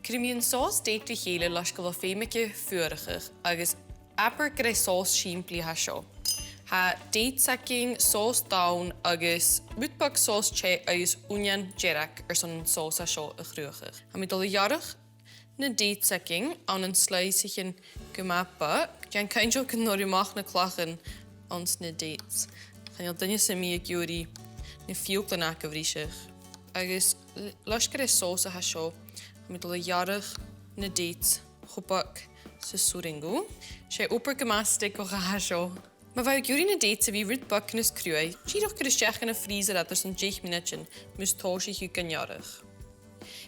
Crimíonn sós déitrí chéile leis go bhfuil féimice fuarachach agus apar go raibh sós siimplí seo. Tá date sacking, sós down agus butbag sós che agus onion jerak son sós seo a chruachach. Ha mi dul jarach na date sacking an an slice in gemapa. Jan kaintjo kan norimach na clachen ons na dates. Gaan je dinge se mi gyuri na fiúklan a gavrisich. Agus leis go raibh sós seo. Ha mi dul jarach na dates chopak sa súringu. Sé upper gemastic o seo. Maar waar ik jullie een date wie wit bakken is kruai, zie je kunnen zeggen in een vriezer dat er zo'n 10 minuten moest toosje je kan jarig.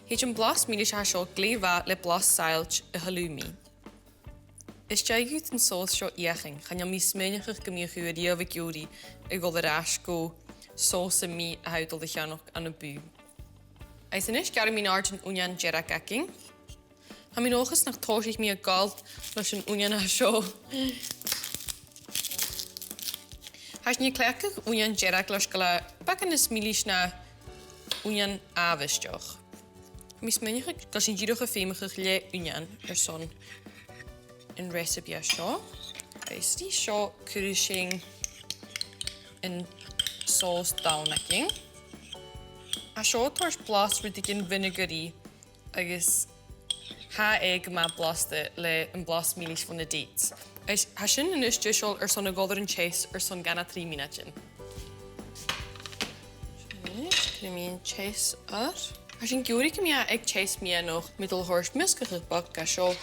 Heet je een blas milisch haar zo gleva le blas seiltje een halloumi. Is jij goed een saus zo eigen, gaan je mis menige gemeen die over jullie een golderasco saus en mi huidel de gaan nog aan een bu. Hij is een is garmin argent onion jerakakking. Ga mi nog eens naar toosje ik me galt als een onion haar zo. Has nie klekkig onion jerak leis go le bakan is milisch na onion avisteach. Mis menige dat sin ddíocha féimige le onion son in recipe seo. Is die seo cruising in sauce downacking. A seo tors blas rudigin vinegary agus ha egg ma blaste le een blas milisch van de dates. Has sin in is juisiol son a godar an chase son ganna 3 minuten. Crimíonn chase Has sin giúri go ag chase mí noch middel horst miscachach bag ga seo.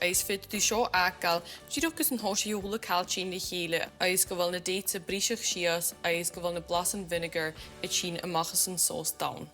Is fit du seo agal, díochgus an hóisi jóla calcín de chéile, is go bhfuil na dates a bríseach sias, is go bhfuil na blasan vinegar a tín amachchas an sós down.